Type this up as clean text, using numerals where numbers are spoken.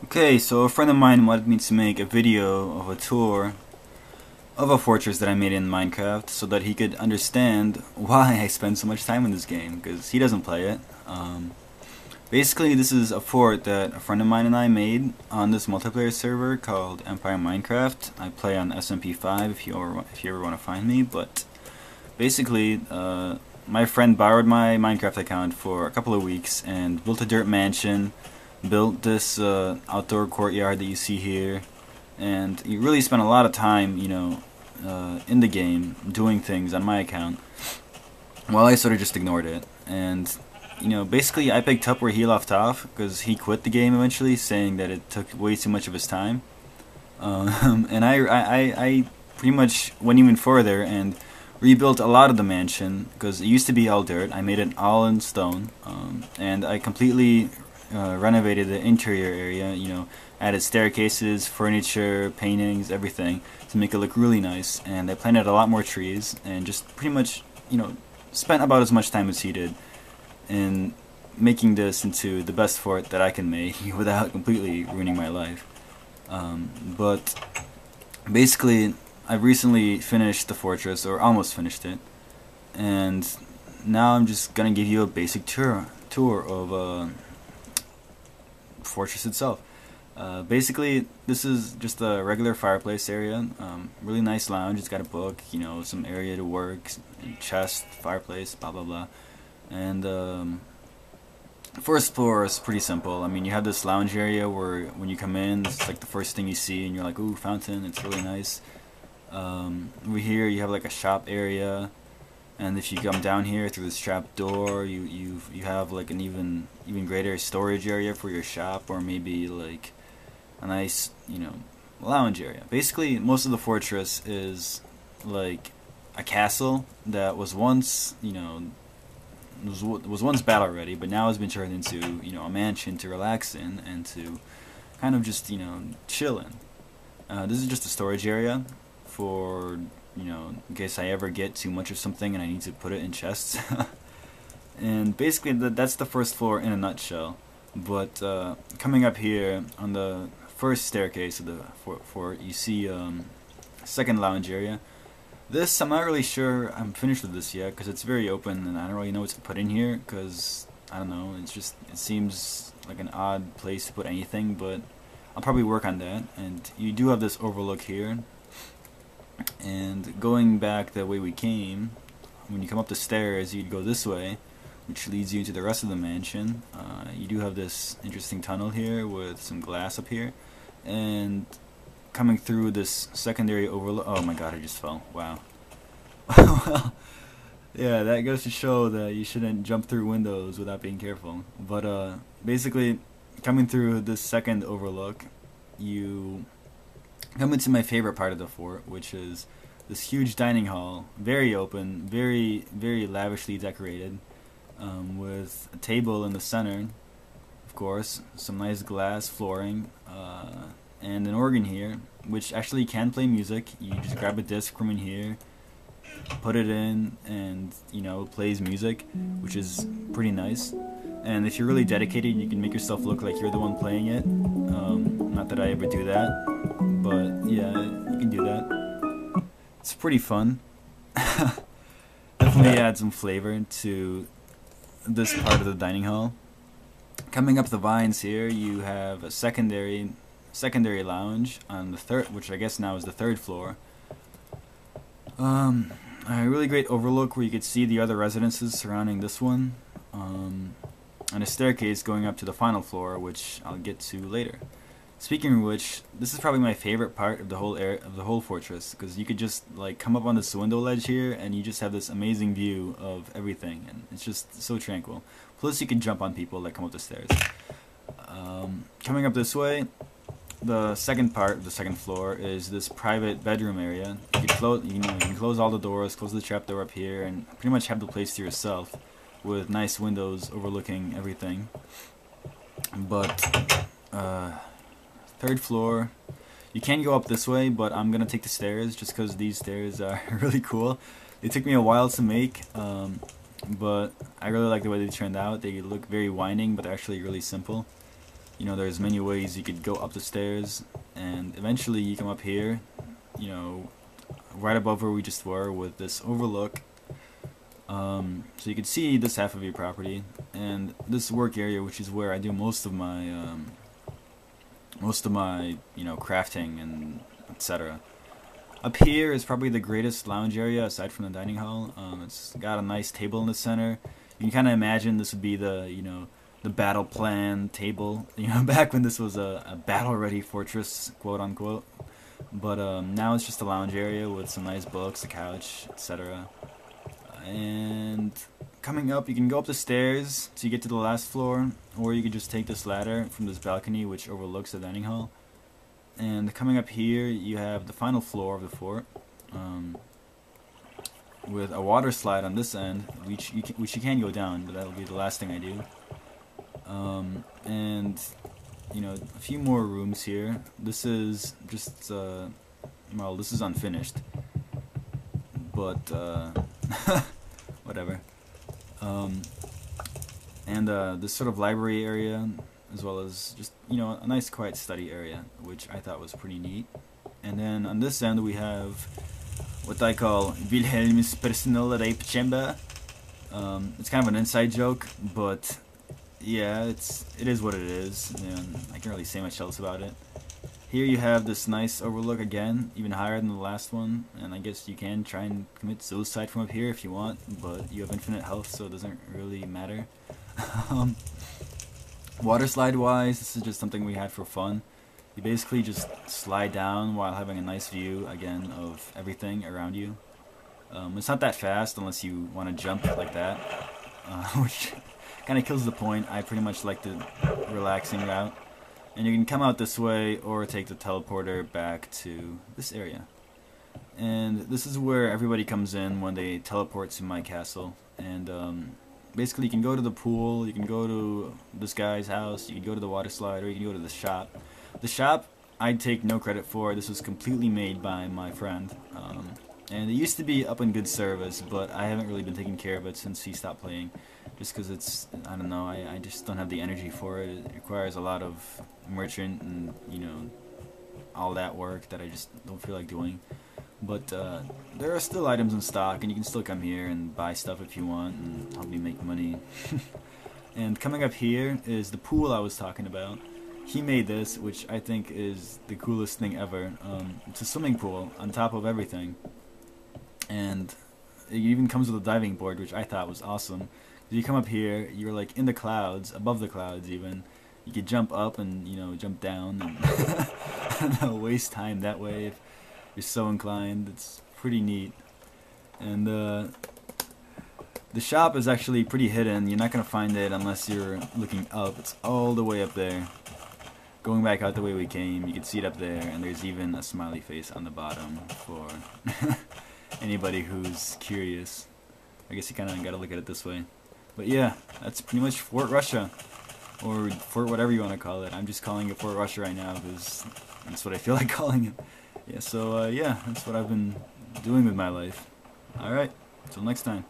Okay, so a friend of mine wanted me to make a video of a tour of a fortress that I made in Minecraft so that he could understand why I spend so much time in this game, because he doesn't play it. Basically, this is a fort that a friend of mine and I made on this multiplayer server called Empire Minecraft. I play on SMP5 if you ever want to find me, but basically, my friend borrowed my Minecraft account for a couple of weeks and built a dirt mansion, built this outdoor courtyard that you see here, and he really spent a lot of time, in the game doing things on my account, while I sort of just ignored it. And basically, I picked up where he left off because he quit the game eventually, saying that it took way too much of his time. And I pretty much went even further and rebuilt a lot of the mansion because it used to be all dirt. I made it all in stone, and I completely renovated the interior area. Added staircases, furniture, paintings, everything to make it look really nice. And I planted a lot more trees and just pretty much, spent about as much time as he did in making this into the best fort that I can make without completely ruining my life. But basically, I've recently finished the fortress, or almost finished it, and now I'm just gonna give you a basic tour of fortress itself. Basically, this is just a regular fireplace area. Really nice lounge. It's got a book, some area to work, chest, fireplace, blah blah blah. And first floor is pretty simple. I mean, you have this lounge area where when you come in, it's like the first thing you see, and you're like, "Ooh, fountain!" It's really nice. Over here, you have like a shop area, and if you come down here through this trap door, you have like an even greater storage area for your shop, or maybe like a nice lounge area. Basically, most of the fortress is like a castle that was once was once battle ready, but now has been turned into a mansion to relax in and to kind of just chill in. This is just a storage area for in case I ever get too much of something and I need to put it in chests. And basically that's the first floor in a nutshell. But coming up here on the first staircase of the fort, you see second lounge area. This, I'm not really sure I'm finished with this yet because it's very open and I don't really know what to put in here because, I don't know, it seems like an odd place to put anything, but I'll probably work on that. And you do have this overlook here. And going back the way we came, when you come up the stairs, you'd go this way, which leads you into the rest of the mansion. You do have this interesting tunnel here with some glass up here. And coming through this secondary overlook. Oh my god, I just fell. Wow. Well, yeah, that goes to show that you shouldn't jump through windows without being careful. But basically, coming through this second overlook, you come into my favorite part of the fort, which is this huge dining hall, very open, very lavishly decorated, with a table in the center, of course, some nice glass flooring, and an organ here, which actually can play music. You just grab a disc from in here, put it in, and it plays music, which is pretty nice. And if you're really dedicated, you can make yourself look like you're the one playing it. Not that I ever do that, but yeah, you can do that. It's pretty fun. Definitely add some flavor to this part of the dining hall. Coming up the vines here, you have a secondary lounge on the third, which I guess now is the third floor. A really great overlook where you could see the other residences surrounding this one, and a staircase going up to the final floor, which I'll get to later. Speaking of which, this is probably my favorite part of the whole fortress, because you could just like come up on this window ledge here, and you just have this amazing view of everything, and it's just so tranquil. Plus, you can jump on people that come up the stairs. Coming up this way, the second part of the second floor is this private bedroom area. You can close all the doors, close the trap door up here, and pretty much have the place to yourself, with nice windows overlooking everything. But third floor, you can go up this way, but I'm gonna take the stairs just because these stairs are really cool. They took me a while to make, but I really like the way they turned out. They look very winding, but they're actually really simple. You know, there's many ways you could go up the stairs, and eventually you come up here, you know, right above where we just were with this overlook. So you can see this half of your property, and this work area, which is where I do most of my you know, crafting and etc. Up here is probably the greatest lounge area aside from the dining hall. It's got a nice table in the center. You can kind of imagine this would be the, you know, the battle plan table, you know, back when this was a battle-ready fortress, quote unquote. But now it's just a lounge area with some nice books, a couch, etc. And coming up, you can go up the stairs to get to the last floor, or you can just take this ladder from this balcony which overlooks the dining hall. And coming up here, you have the final floor of the fort, with a water slide on this end, which you can go down, but that'll be the last thing I do. And you know, a few more rooms here. This is just well, this is unfinished, but whatever. And this sort of library area, as well as just, you know, a nice quiet study area, which I thought was pretty neat. And then on this end we have what I call Wilhelm's personal rape chamber. It's kind of an inside joke, but yeah, it is what it is, and I can't really say much else about it. Here you have this nice overlook again, even higher than the last one, and I guess you can try and commit suicide from up here if you want, but you have infinite health, so it doesn't really matter. Water slide wise, this is just something we had for fun. You basically just slide down while having a nice view, again, of everything around you. It's not that fast unless you want to jump like that, which kind of kills the point. I pretty much like the relaxing route. And you can come out this way or take the teleporter back to this area. And this is where everybody comes in when they teleport to my castle. And basically you can go to the pool, you can go to this guy's house, you can go to the water slide, or you can go to the shop. The shop I take no credit for. This was completely made by my friend. And it used to be up in good service, but I haven't really been taking care of it since he stopped playing. Just because it's, I don't know, I just don't have the energy for it. It requires a lot of merchant and, you know, all that work that I just don't feel like doing. But there are still items in stock, and you can still come here and buy stuff if you want and help me make money. And coming up here is the pool I was talking about. He made this, which I think is the coolest thing ever. It's a swimming pool on top of everything. And it even comes with a diving board, which I thought was awesome. You come up here, you're like in the clouds, above the clouds even. You could jump up and, you know, jump down and I don't know, waste time that way if you're so inclined. It's pretty neat. And the shop is actually pretty hidden. You're not going to find it unless you're looking up. It's all the way up there. Going back out the way we came, you can see it up there, and there's even a smiley face on the bottom for anybody who's curious. I guess you kind of got to look at it this way. But yeah, that's pretty much Fort Russia, or Fort whatever you want to call it. I'm just calling it Fort Russia right now because that's what I feel like calling it. Yeah, so yeah, that's what I've been doing with my life. Alright, until next time.